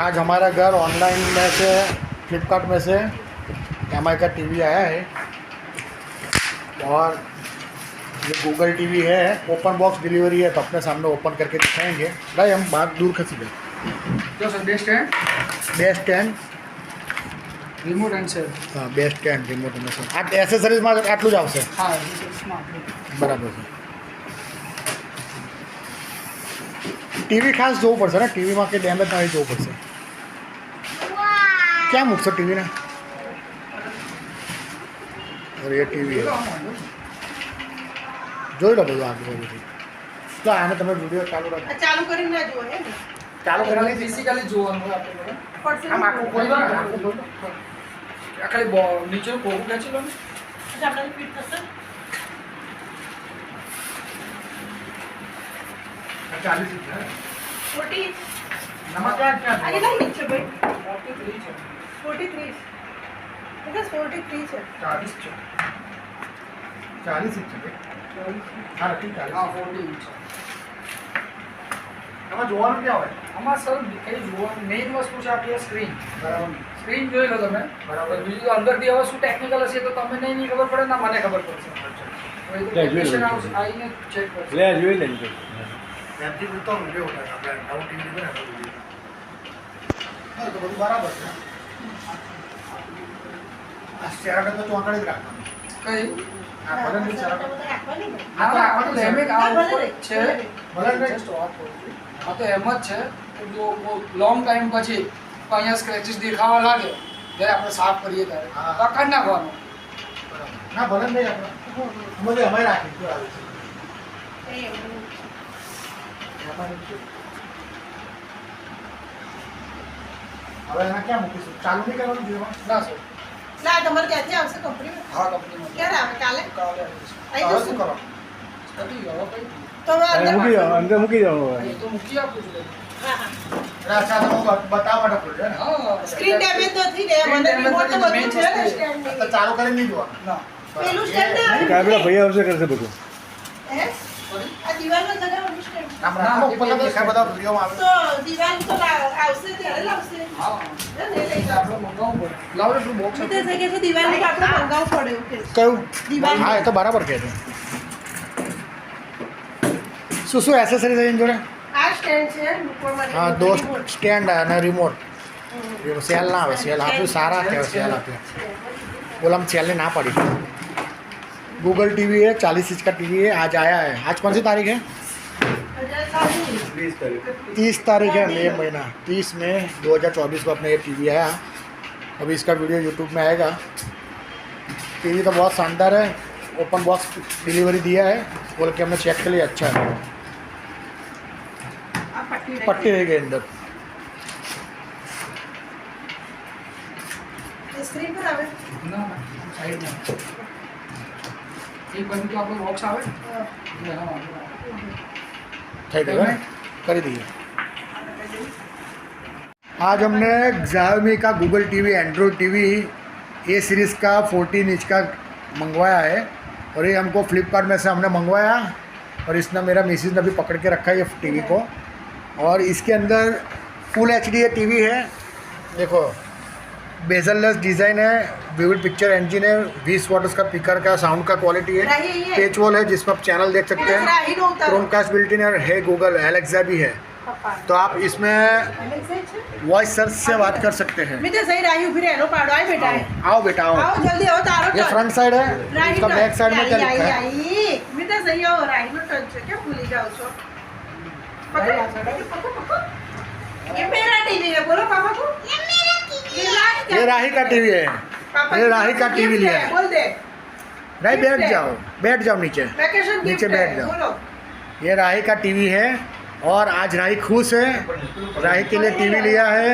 आज हमारा घर ऑनलाइन में से फ्लिपकार्ट में से एमआई का टीवी आया है और ये गूगल टीवी है। ओपन बॉक्स डिलीवरी है तो अपने सामने ओपन करके दिखाएंगे। भाई हम बात दूर खसी गए जो सर बेस्ट है best and remote and sir हाँ बेस्ट एंड रिमोट में सर आप एसेसरीज में आटलू જ આવશે हाँ બરાબર છે। ટીવી ખાસ જોવું પડશે ને ટીવીમાં કંઈ ડેમેજ ના હોય જોવું પડશે। ક્યાં મૂકશો ટીવીને? और ये टीवी है જોઈ લો બધું આગળ બધું તો આને તમે વિડીયો ચાલુ રાખો ચાલુ કરીને ના જુઓ હે ને ચાલુ કરીને ફિઝિકલી જોવાનું આપણે પડશે આમ આખું ખોલી દો આખું ખોલી દો આ ખાલી નીચે કોવું ખેંચી લો ને એટલે આપણે ફિટ થશે 40 છે 40 નમક ક્યાં આજે ક્યાં નહીં છે ભાઈ 43 છે 43 એટલે 43 છે 40 છે 40 છે હા ઠીક છે હા 40 છે આમાં જોવાનું ક્યાં હોય? આમાં સર કઈ જોવાનું મેઇન વસ્તુ છે આપણી સ્ક્રીન બરાબર સ્ક્રીન જોઈ લો તમે બરાબર બીજું તો અંદરથી હવે શું ટેકનિકલ હશે તો તમને નહીં ખબર પડે ના મને ખબર પડશે ટેકનિશિયન આવીને ચેક કરશે ले જોઈ લેજો એમથી બોલતો વિડીયો ઉતાર આપણે નવું ટીવી ને હા તો બધું બરાબર છે। આ શેર તો ચોંકડી જ રાખવાનું કઈ આ ભલે નહીં શેર રાખવાની ને આ તો આપણું ડેમેજ આ ઉપર છે ભલે નહીં જસ્ટ વાત કરું છું આ તો એમ જ છે કે જો લોંગ ટાઈમ પછી અહીંયા સ્ક્રેચીસ દેખાવા લાગે ત્યારે આપણે સાફ કરીએ ત્યારે હા. તો કાઢ નાખવાનું ના ભલે નહીં આપણે બધું અમે રાખી શું આવે છે એ એમ હવે એના ક્યાં મૂકીશું ચાલુ નહીં કરવાનું જીવન ના સર ના તમારે ક્યાંથી આવશે કંપનીમાં હા કંપનીમાં ક્યારે આવે કાલે કાલે આવીશું. આવી હવે જશે શું કરો કટી ગયો હવે કઈ તો હવે અંદર મૂકી જાઓ અંદર મૂકી જાઓ એ તો મૂકી આપું છું હા હા અચ્છા તો હું બતાવવા માટે ખોલ્યો ને હા સ્ક્રીન ડેમેજ તો નથી ને Screen મને damage રિમોટ તો નથી, બધું main છે ને વસ્તુ. સ્ટેન્ડ તો ચાલુ કરીને નહીં જોવાનું ના પેલું સ્ટેન્ડ ને કે આપણા ભાઈ આવશે કરશે બધું હે આ દિવાલમાં લગાવવાનું સ્ટેન્ડ આમ ઉપર દેખાય બધા વિડીયોમાં આવે તો દિવાલ તો આવશે ત્યારે લાવશે હા ને લઈ એટલે આપણે મંગાવવું પડે લાવો એટલું બોક્સ મિતેશ ભાઈ કહે છે દિવાલનું આપણે મંગાવવું પડે એવું કહે છે. કયું દિવાલ. હા એ તો બરાબર કહે છે। શું શું એસેસરીઝ છે એની જોડે? આ સ્ટેન્ડ છે મૂકવા માટે હા દો રિમોટ. સ્ટેન્ડ અને રિમોટ સેલ ના આવે સેલ આપ્યું સારા કહેવાય सेल आप्યું बोला हम सेल ने ना पड़ी। गूगल टीवी है 40 इंच का टीवी है आज आया है। आज कौन सी तारीख है? 20 તારીખ 30 तारीख है मई महीना 30 मई 2024 को अपने ये टीवी आया। अभी इसका वीडियो यूट्यूब में आएगा। टीवी तो बहुत शानदार है। ओपन बॉक्स डिलीवरी दिया है बोल के हमने चेक कर लिया अच्छा है। આ પટ્ટી पट्टी रह गई अंदर સ્ક્રીન પર આવે ના ના સાઈડમાં એક બાજુ તો આપણો બોક્સ આવે ને હા. એટલે હા વાંધો ના આવે. થઈ गया ना कर दिए। आज हमने Xiaomi का गूगल टीवी एंड्रॉयड टीवी ए सीरीज़ का 14 इंच का मंगवाया है और ये हमको फ्लिपकार्ट में से हमने मंगवाया और इसने मेरा मिसेज ने भी पकड़ के रखा है ये टीवी को। और इसके अंदर फुल एचडी टीवी है। देखो बेजललेस डिज़ाइन है विविड पिक्चर इंजन है 20 वाट उसका स्पीकर का साउंड का क्वालिटी है। રાહી ये पेच वॉल है जिसमें आप चैनल देख सकते हैं। રાહી નો ઉતારો क्रोमकास्ट बिल्ट इन है गूगल एलेक्सा भी है પપ્પા तो आप इसमें એલેક્સા છે वॉइस सर्च से बात कर सकते हैं। મિતેશ ભાઈ રાહી ઉભી રહે એનો પાડો આય બેટા आओ बेटा आओ। આવો જલ્દી આવો તારો ये ટર્ન फ्रंट साइड है રાહી इसका बैक साइड में क्या आई लिखा है? आई મિતેશ ભાઈ આવો રાહી નો ટર્ન છે કેમ ભૂલી જાવ છો પકડો પકડો પકડો ये मेरा टीवी है बोलो पापा को ये मेरा टीवी है ये राही का टीवी है। पापा ये राही का टीवी लिया है। बोल दे नहीं बैठ गिफ्ट है। जाओ नीचे। वैकेशन नीचे गिफ्ट बैठ है जाओ। बोलो ये राही का टीवी है और आज राही खुश है। राही के लिए टीवी लिया है।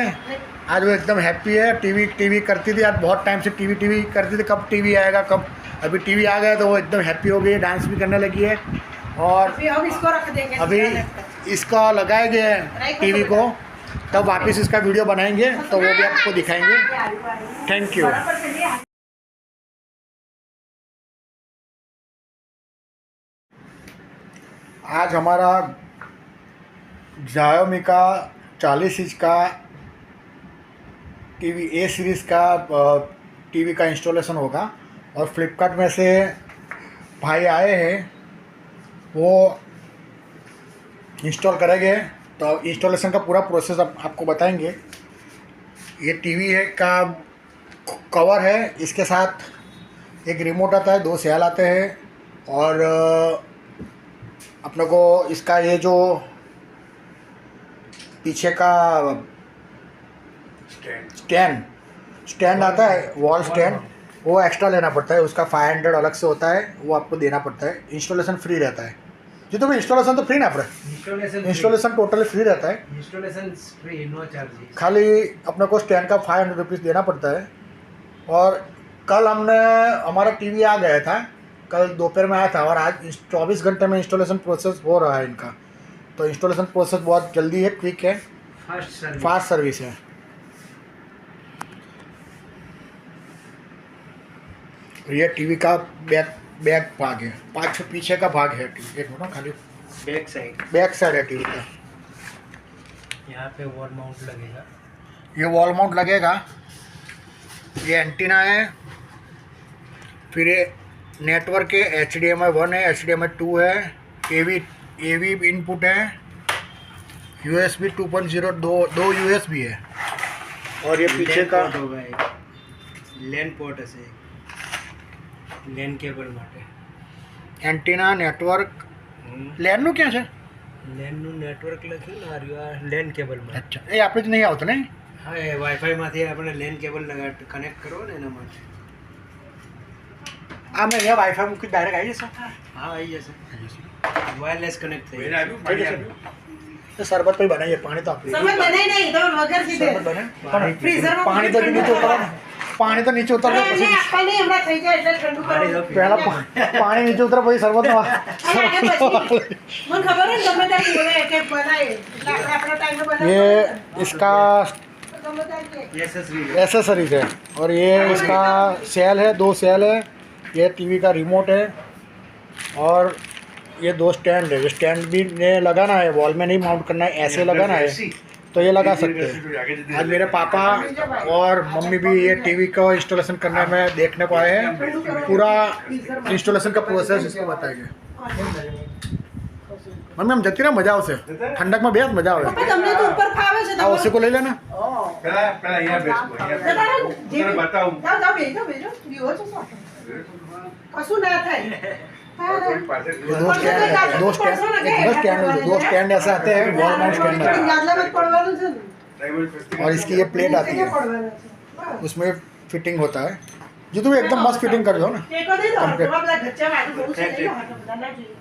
आज वो एकदम हैप्पी है। टीवी करती थी आज बहुत टाइम से टीवी करती थी कब टीवी आएगा कब। अभी टीवी आ गया तो वो एकदम हैप्पी हो गई है डांस भी करने लगी है। और अभी हम इसको रख देंगे अभी इसका लगाएंगे टीवी को तब वापस इसका वीडियो बनाएंगे तो वो भी आपको दिखाएंगे। Thank you. आज हमारा Xiaomi का 40 इंच का टीवी ए सीरीज़ का टीवी का इंस्टॉलेशन होगा। और फ्लिपकार्ट में से भाई आए हैं, वो इंस्टॉल करेंगे, तो इंस्टॉलेशन का पूरा प्रोसेस आपको बताएंगे। ये टीवी है का कवर है, इसके साथ एक रिमोट आता है, 2 सेल आते हैं, और अपने को इसका ये जो पीछे का स्टैंड आता है, वॉल स्टैंड, वो एक्स्ट्रा लेना पड़ता है, उसका 500 अलग से होता है, वो आपको देना पड़ता है। इंस्टॉलेशन फ्री रहता है जी, तो इंस्टॉलेशन तो फ्री ना अपने, इंस्टॉलेशन टोटली फ्री रहता है, इंस्टॉलेशन फ्री, नो चार्जेस। खाली अपने को स्टैंड का 500 रुपीज़ देना पड़ता है। और कल हमारा टीवी आ गया था, कल दोपहर में आया था, और आज 24 घंटे में इंस्टॉलेशन प्रोसेस हो रहा है इनका। तो इंस्टॉलेशन प्रोसेस बहुत जल्दी है, क्विक है, फास्ट सर्विस है। ये टीवी का बैक भाग है, पीछे का भाग है टीवी, एक मिनट खाली बैक साइड है टीवी का। यहाँ पे वॉल माउंट लगेगा, ये वॉल माउंट लगेगा, ये एंटीना है, फिर ये नेटवर्क है, HDMI 1 है, HDMI 2 है, AV इनपुट है, USB 2.0 दो USB है, और ये पीछे का होगा लेन पोर्ट है, લેન કેબલ માટે એન્ટીના નેટવર્ક લેનનું ક્યાં છે? લેનનું નેટવર્ક લખ્યું ને આ લેન કેબલ માં। અચ્છા, એ આપણે જ નહીં આવતું ને? હા, એ વાઈફાઈ માંથી આપણે લેન કેબલ કનેક્ટ કરવો ને એના માટે। આ મેં અહીંયા વાઈફાઈ મૂકી ડાયરેક્ટ આવી જશે? હા, આવી જશે, વાયરલેસ કનેક્ટ થઈ જશે। તો શરબત પછી બનાવીએ, પાણી તો આપી સમજ બનાય નહીં તો વગર સીધે શરબત બને, ફ્રીઝરમાં પાણી તો નીચે ઉતરવા, પાણી તો નીચે ઉતરવા નહીં પછી આપવાની હમણાં થઈ જાય એટલે ઠંડુ કરો પહેલા પાણી નીચે ઉતરે પછી શરબત અને આગે પછી મને ખબર હોય ને ગમે ત્યારે બોલે કે બનાય એટલે આપણે આપણા ટાઈમે બનાવીએ ये इसका ગમે ત્યારે કે એસેસરી एसेसरीज है, और ये इसका सेल है, 2 सेल है, ये टीवी का रिमोट है, और ये 2 स्टैंड है। ये स्टैंड भी ने लगाना है, वॉल में नहीं माउंट करना है, ऐसे लगाना है तो ये लगा सकते हैं। आज मेरे पापा और मम्मी भी ये टीवी का इंस्टॉलेशन करने में देखने को आए हैं, पूरा इंस्टॉलेशन का प्रोसेस इसको बताएंगे। मम्मी हम जती ना मजा आवશે, ठंडक में बेहद मजा આવે। પપ્પા તમને તો ઉપર ફાવે છે આ ઉसी को ले लेना। પેલા અહીંયા બેસવું, તમને બતાવું। જાઓ બેજો જીવો છો શું કશું ના થાય ये 2 स्टैंड ऐसे आते हैं, वॉल माउंट स्टैंड आते हैं, યાદલામાં પડવાનું છે ને और इसकी ये प्लेट आती है, પડવાનું છે उसमें फिटिंग होता है। जी तुम एकदम मस्त फिटिंग कर दो ना। ટેકો દઈ દો થોડા બધા ગચ્ચા વાળું બહુ છે નહીં હાથ બધા ના જોઈએ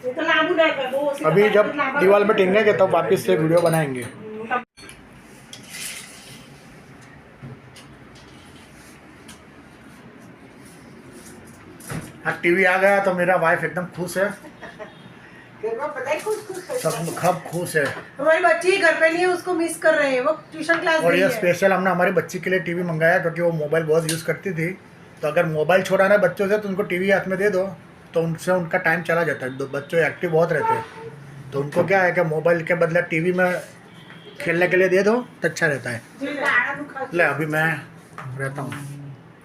ये तो लांबू ना कर वो अभी जब दीवार में टेंगेंगे तब वापस से वीडियो बनाएंगे। हाँ, टीवी आ गया तो मेरा वाइफ एकदम खुश है, घर में पता है खुश सब खुश है। हमारी बच्ची घर पे नहीं है, उसको मिस कर रहे हैं, वो ट्यूशन क्लास और गई ये है स्पेशल हमने हमारी बच्ची के लिए टीवी मंगाया, क्योंकि वो मोबाइल बहुत यूज़ करती थी। तो अगर मोबाइल छुड़ाना है बच्चों से तो उनको टीवी हाथ में दे दो, तो उनसे उनका टाइम चला जाता है। बच्चों एक्टिव बहुत रहते हैं, तो उनको क्या है कि मोबाइल के बदले टीवी में खेलने के लिए दे दो तो अच्छा रहता है। ले अभी मैं रहता हूँ,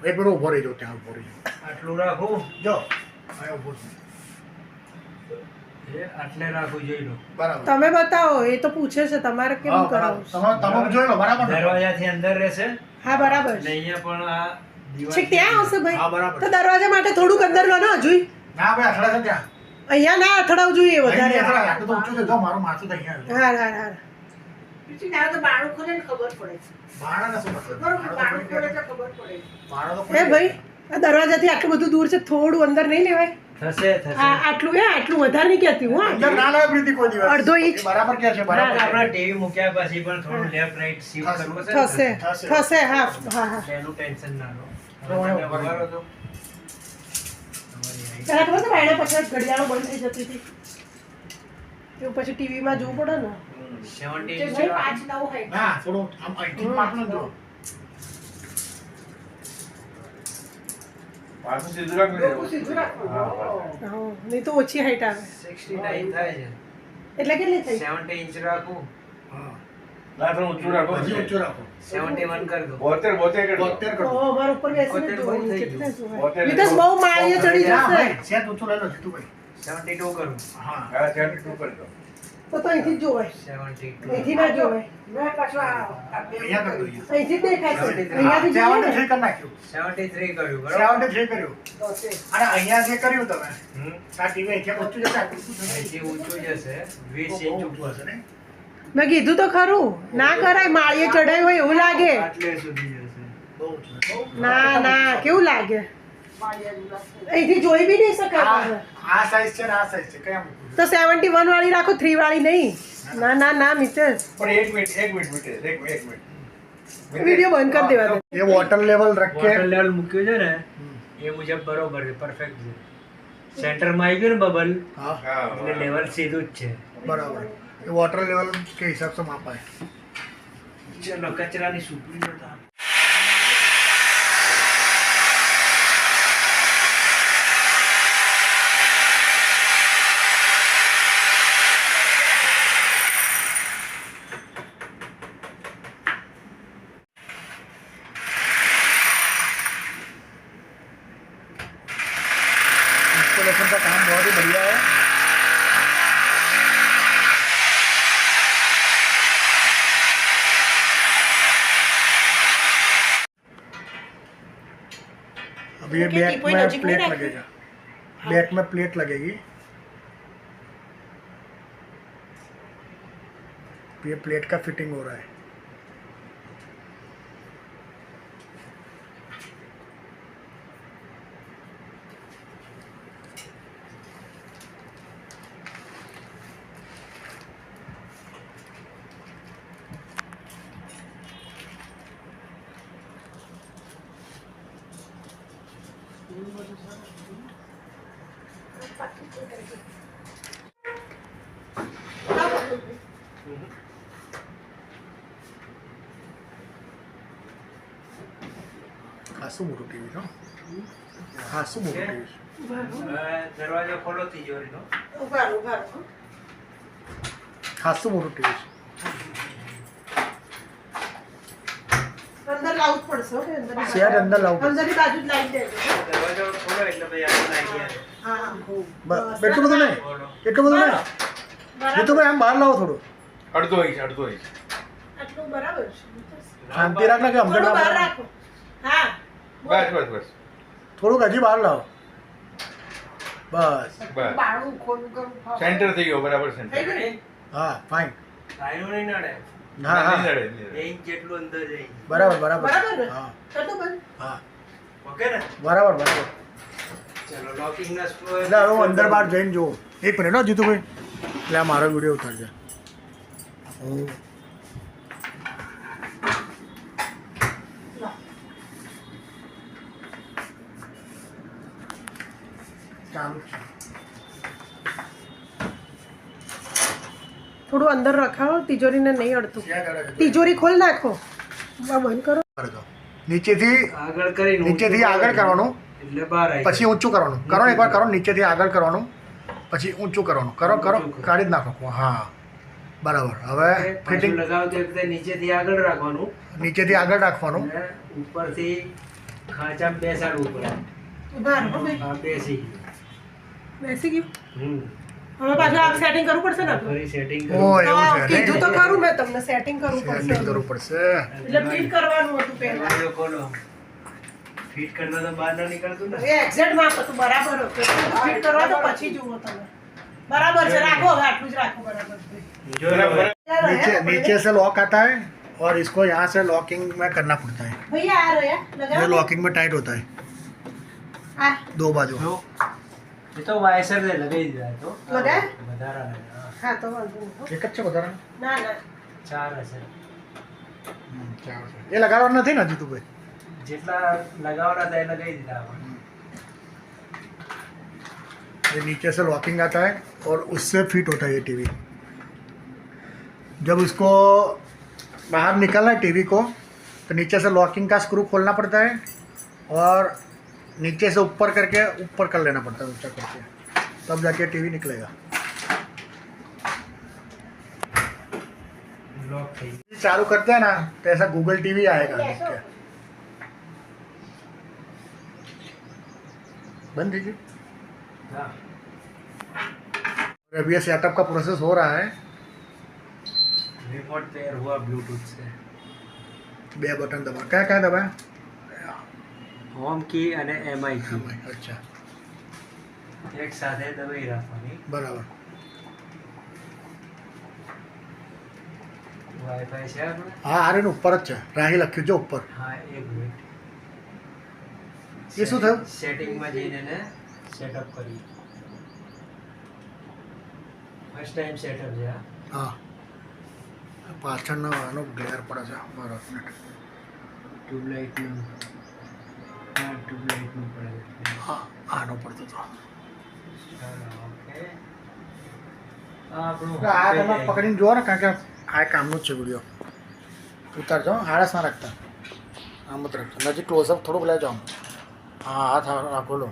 एक मिनट उभो रही, जो ત્યાં ઉભો રહી આટલું રાખું, જો આયો ઉભો છું। એ આટલે રાખું, જોઈ લો। બરાબર, તમે બતાવો એ તો પૂછે છે તમારે હા, કેવું બરાબર. કરાવું તમે જોઈ લો, બરાબર ને? દરવાજાથી અંદર રહેશે હા બરાબર અને અહીંયા પણ આ દીવાલ છે ત્યાં આવશે ભાઈ હા, બરાબર. તો દરવાજા માટે થોડુંક અંદર લો ને હજુ ના ભાઈ અથડા છે ત્યાં અહીંયા ના અથડાવું જોઈએ અહીં વધારે નહીં અથડાય, આટલું તો ઊંચું છે, જો મારું માથું તો અહીંયા આવ્યું। હાર હાર હાર તો બાણું ખોલે ને ખબર પડે ભાડાને શું મતલબ? બરોબર ભાડો બાણું તો ખોલે તો ખબર પડે ભાડો તો એ ભાઈ આ દરવાજાથી આટલું બધું દૂર છે, થોડું અંદર નહીં લેવાય થશે થશે। આ આટલું આટલું વધારે નહીં કહેતી હું અંદર ના લાવે પ્રીતિ કોઈ દિવસ। અડધો ઇંચ. એ બરાબર કે છે, બરાબર છે. આપણે ટીવી મૂક્યા પછી પણ થોડું લેફ્ટ રાઈટ શિફ્ટ કરવું છે ને? થશે થશે હા હા હા એનું ટેન્શન ના લો। તો હું તમે વગાડો તો પેલા ખબર છે ભાઈને પછી ઘડિયાળો બંધ થઈ જતી હતી એવું પછી ટીવીમાં જોવું પડે ને 70 જે ભાઈ 5 9 હોય ના થોડું આમ અહીંથી પાછું જો પાછું સીધું રાખી દેવું. સીધું રાખવાનું હા નહીં તો ઓછી હાઈટ આવે 69 થાય છે। એટલે કેટલી થઈ 70 ઇંચ રાખું, હા ના તો ઊંચું રાખો હજી ઊંચું રાખો 71 कर दो 72 કરી દો 72 કરો ઓ અમારા ઉપર બેસીને 72 જોવું થઈ કેટલા ગયું. જોવાય 72 વિકાસ બહુ માળીએ ચડી હા જશે ભાઈ સેટ ઊંચું લઈ લો જીતુભાઈ 72 करूँ હા હા 72 કરી દો તો અહીંથી જ જોવાય 72 અહીંથી ના જોવાય અહીંયા કરી દો અહીંયા અહીંથી જ દેખાય છે 73. અહીંયાથી જોવાય ને 73 કરી નાખ્યું 73 કર્યું બરાબર 73 કર્યું અને અહીંયા જે કર્યું તમે હમ. આ ટીવી અહીંયા ઊંચું જશે આટલું શું થશે? અહીંથી ઊંચું જશે 20 બહુ ઇંચ ઊંચું હશે ને મેં કીધું તો ખરું ના કરાય માળીએ ચડાઈ હોય એવું લાગે આટલે સુધી જશે બહુ ઊંચું હશે. ના ના કેવું લાગે અહીંથી જોઈ બી નહીં શકાય આ સાઈઝ છે ને આ સાઈઝ છે કયા મૂકવું તો 71 વાળી રાખો 3 વાળી નહીં ના ના ના મિત્ર પણ એક મિનિટ વિડિયો બંધ કરી દેવા દે ये वाटर लेवल रख के વોટર લેવલ મૂક્યું છે ને એ મુજબ બરોબર છે પરફેક્ટ છે સેન્ટરમાં આવી ગયું ને બબલ हाँ એટલે લેવલ સીધું જ છે बराबर ये वाटर लेवल के हिसाब से मापा है ચલો કચરાની સુપડી નતા इंस्टॉलेशन का काम बहुत ही बढ़िया है अब ये ओके, बैक कोई में नजीक नहीं प्लेट रखी? लगेगा बैक में प्लेट लगेगी ये प्लेट का फिटिंग हो रहा है ખાસું મોટું ટીવી છે ખાસું મોટું ટીવી છે દરવાજો ખોલો તિજોરીનો ઉભા રહો, ઉભા રહો. ખાસું મોટું ટીવી અંદર લાવવું જ પડશે હો, કે અંદરની છે શેર અંદર લાવવું પડશે. અંદરની બાજુ જ લાવી દેજો દરવાજો ખોલો એટલે ભાઈ આપણે લાગી જાય હા હા એટલું બધું નહીં ખોલો એટલું બધું નહીં બરાબર. એ તો ભાઈ આમ બહાર લાવો થોડું અડધો ઇંચ આટલું બરાબર છે શાંતિ રાખ ને કે અંદર થોડું ના બહાર બહાર. રાખો હા બસ થોડુંક હજી બહાર લાવો બસ બસ બાળું ખોલું કરું સેન્ટર થઈ ગયો બરાબર થઈ સેન્ટર ગયું ને? હા ફાઇન સાઈનું નહીં નડે હા હા નહીં નડે. 2 ઇંચ જેટલું અંદર જાય બરાબર બરાબર બરાબર ને? હા કર દો બંધ. હા ઓકે ને બરાબર બરાબર ચલો લોકિંગ ના એટલે હવે હું અંદર બહાર જઈને જોઉં એક મિનિટ હો જીતુભાઈ એટલે આ મારો વિડીયો ઉતારજે હું ચાલુ છે. થોડું અંદર રખાવો તિજોરીને નહીં અડતું શેર કરે છે. તિજોરી ખોલ નાખો આ બંધ કરો કરી દો. નીચેથી આગળ કરીને નીચેથી આગળ કરવાનું એટલે બહાર આવી પછી ઊંચું કરવાનું કરો ને એકવાર કરો નીચેથી આગળ કરવાનું પછી ઊંચું કરવાનું કરો કરો કાઢી જ નાખો હા બરાબર હવે પાછું ફિટિંગ લગાવતી વખતે નીચેથી આગળ રાખવાનું નીચેથી આગળ રાખવાનું અને ઉપરથી ખાંચા બેસાડવું પડે ઉભા રહો ભાઈ. આ બેસી બેસી ગયું હમ હવે પાછું આ સેટિંગ કરવું પડશે ને આપણે? ફરી સેટિંગ ઓ એવું હા, છે કીધું તો ને ખરું મેં તમને સેટિંગ કરવું પડશે સેટિંગ કરવું પડશે એટલે ફિટ કરવાનું હતું પહેલા દરવાજો ખોલો ફિટ કરતા તો બહાર ના નીકળતું ને એ એક્ઝેક્ટ માપ હતું બરાબર હતું ફિટ કરવા તો પછી જુઓ તમે બરાબર છે રાખો હવે આટલું જ રાખો બરાબર છે. જો લો હવે. नीचे नीचे से लॉक आता है और इसको यहाँ से लॉकिंग में करना पड़ता है ભૈયા આ રહ્યા ये લગાવો लॉकिंग में टाइट होता है આ दो बाजू જો એ તો વાયસર દે લગાવી દીધા તો લગાય? વધારાના હા. હા તો વાંધો નહીં एक अच्छे बता रहा ના ના 4 હશે ये लगाना नहीं ना जीतू भाई જેટલા લગાવવાના હતા એ લગાવી દીધા આપણે ये नीचे से लॉकिंग आता है और उससे फिट होता है ये टीवी जब उसको बाहर निकालना है टीवी को तो नीचे से लॉकिंग का स्क्रू खोलना पड़ता है और नीचे से ऊपर करके ऊपर कर लेना पड़ता है ऊंचा करके तब जाके टीवी निकलेगा लॉक થઈ ગયું. चालू करते हैं ना तो ऐसा गूगल टीवी आएगा देख के. बंद दीजिए. હા अभी ये सेटअप का प्रोसेस हो रहा है. रिमोट पेयर हुआ ब्लूटूथ से. बे बटन दबा क्या क्या दबा. હોમ કી અને એમઆઈ કી अच्छा એક સાથે દબાઈ રાખવાની. बराबर. વાઈફાઈ છે આપણે. हाँ आ रहे ने ऊपर જ છે. રાહી લખ્યું જો ઉપર. હા એક મિનિટ. એ શું થયું? સેટિંગમાં જઈને એને સેટઅપ કરી. ફર્સ્ટ ટાઈમ સેટઅપ છે આ. હા પાછળનો આનો ગ્લેર પડે છે. બરાબર. ટ્યુબલાઇટનું હા ટ્યુબલાઇટનું પડે છે. હા આનો પડતો હતો. ચાલો ઓકે. આ આપણું આ તમે પકડીને જુઓ ને કારણ કે આ કામનું જ છે વિડીયો. ઉતારજો આળસ ના રાખતા. આમ જ રાખજો. નજીક ક્લોઝઅપ થોડુંક લઈ જાઓ. હા હાથ રાખો લો.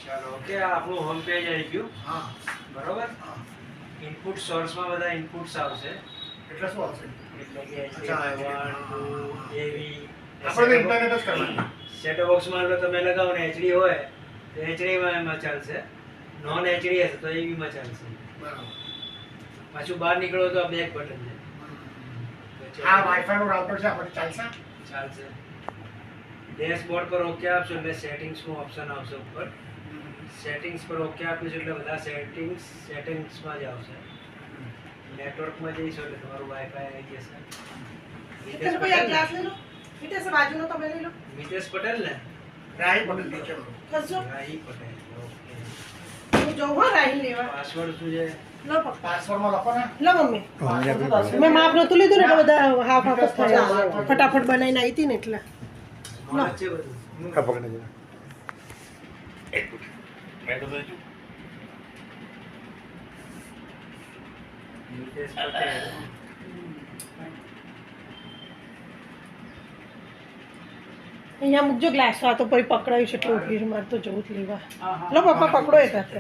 ચાલો ઓકે આ આપણું હોમ પેજ આવી ગયું. હા બરોબર. ઇનપુટ સોર્સમાં બધા ઇનપુટ્સ આવશે. એટલે શું આવશે? એટલે કે અચ્છા, એવી આપણે તો ઇન્ટરનેટ જ કરવાનું. સેટઅપ બોક્સમાં જો તમે લગાવો ને એચડી હોય તો એચડીમાં એમાં ચાલશે. નોન એચડી હશે તો એવીમાં ચાલશે. બરાબર. પાછું બહાર નીકળો તો આ બેક બટન છે. આ વાઈફાઈ નું રાઉટર છે આપણે ચાલશે. ચાલશે. ડેશબોર્ડ પર ઓકે આપશો એટલે સેટિંગ્સનું ઓપ્શન આવશે ઉપર. સેટિંગ્સ પર ઓકે આપીશું એટલે બધા સેટિંગ્સમાં જ આવશે. નેટવર્કમાં જઈશું એટલે તમારું વાઈફાઈ આવી જશે. इतने को एक ग्लास ले लो इतने से बाजू नो तो मैं ले लो મિતેશ પટેલ ને રાહી પટેલ નીચે લો. खसो રાહી પટેલ ઓકે. હું જો હો રાહી લેવા પાસવર્ડ શું છે? લો પપ્પા પાસવર્ડમાં લખો ને. લો મમ્મી મેં માપ નતું લીધું ને એટલે બધા હાફ હાફ જ થયા ફટાફટ બનાવીને આવી હતી ને એટલે નોલેજ છે બધું. પકડી દો. મિતેશ પટેલ. અહીંયા મૂકજો ગ્લાસ આ તો પછી પકડાયું છે એટલે ઉભી રહી, મારે તો જવું જ લેવા લો પપ્પા પકડો એ સાથે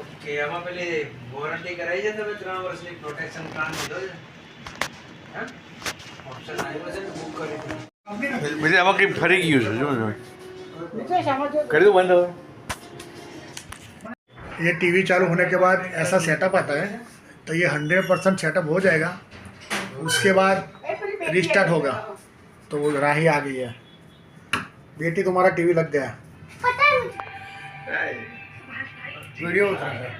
ઓકે આમાં પેલી વોરંટી કરાવી છે તમે 3 વર્ષની પ્રોટેક્શન પ્લાન લીધો છે? હા ઓપ્શન આવ્યો છે ને બુક કરી દીધું. બીજે આમાં કંઈ ફરી ગયું છે જો વિશેષ આમાં જો કરી દો બંધ હવે. ये टीवी चालू होने के बाद ऐसा सेटअप आता है तो ये 100% सेटअप हो जाएगा. उसके बाद रिस्टार्ट होगा तो वो राही आ गई है. बेटी तुम्हारा टीवी लग गया. वीडियो उतर रहा है.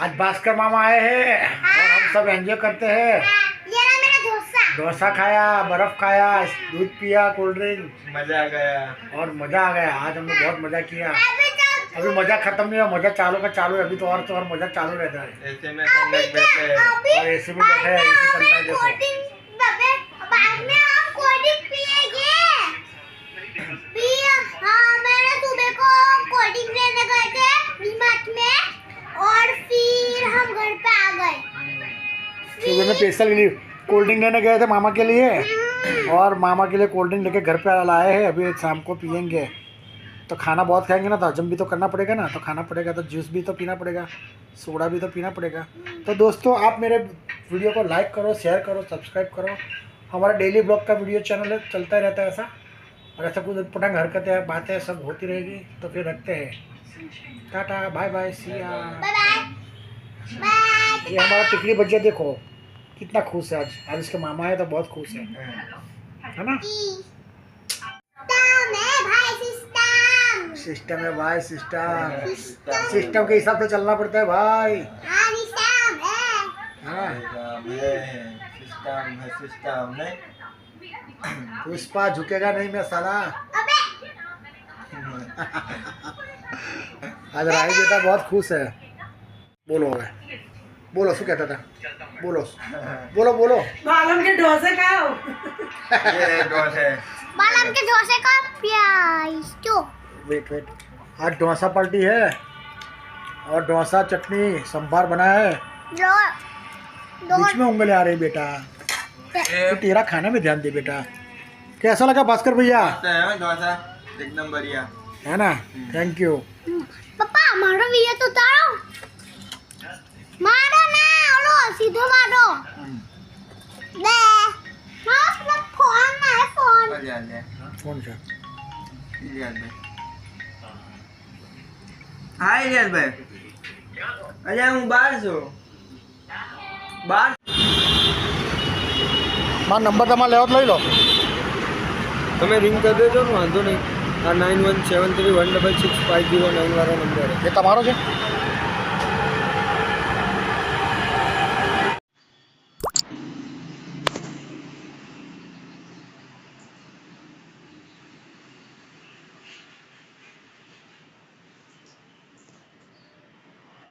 आज भास्कर मामा आए हैं और हम सब एंजॉय करते हैं. डोसा खाया, बर्फ खाया, दूध पिया, कोल्ड ड्रिंक. મજા આ ગયા. और मज़ा आ गया. आज हमने बहुत मज़ा किया. अभी मज़ा ख़त्म नहीं हुआ. मज़ा चालू का चालू है. अभी तो और मज़ा चालू रहता है. ऐसे में हम लोग बैठे हैं. और एसी में बैठे हैं. एसी चलता है देखो. बाद में हम कोल्ड ड्रिंक पिएंगे. हाँ मैंने सुबह को कोल्ड ड्रिंक लेने गए थे डीमार्ट में और फिर हम घर पे आ गए. सुबह में स्पेशल कोल्ड ड्रिंक लेने गए थे मामा के लिए और मामा के लिए कोल्ड ड्रिंक लेके घर पे लाए हैं. अभी शाम को पियेंगे. तो खाना बहुत खाएंगे ना तो हजम भी तो करना पड़ेगा ना. तो खाना पड़ेगा तो जूस भी तो पीना पड़ेगा. सोडा भी तो पीना पड़ेगा. तो दोस्तों आप मेरे वीडियो को लाइक करो, शेयर करो, सब्सक्राइब करो. हमारा डेली ब्लॉग का वीडियो चैनल है, चलता रहता है ऐसा. और ऐसा कुछ पटंग हरकतें बातें सब होती रहेगी. तो फिर रखते हैं. Tata bye bye Siya. Bye bye bye. ये हमारा टिकली बच्चा देखो कितना खुश है. आज इसके मामा है तो बहुत खुश है ना. सिस्टम है भाई. सिस्टम के हिसाब से चलना पड़ता है भाई. हाँ સિસ્ટમ નહીં. पुष्पा झुकेगा नहीं मैं साला. आज राही बेटा बहुत खुश है. बोलो है. बोलो शू कहता था. बोलो बोलो बोलो. बालम के डोसे खाओ ये डोस है. बालम के डोसे का प्याज तो वेट वेट. आज डोसा पार्टी है और डोसा चटनी संभार बना है. दो बीच में उंगली आ रही बेटा. तो तेरा खाने में ध्यान दे बेटा. कैसा लगा भास्कर भैया एकदम बढ़िया है ना थैंक यू પપ્પા મારો વિડિયો તો ઉતારો મારો ના ઓલો સીધો મારો બે મારો ફોન ના ફોન कौन सा હા ઇલિયાસભાઈ અલ્યા હું બહાર છું બહાર મારો નંબર તમારે લેવો તો લઈ લો તમે રિંગ કરી દેજો ને વાંધો નહીં આ 9173166509 વાળો નંબર એ તમારો છે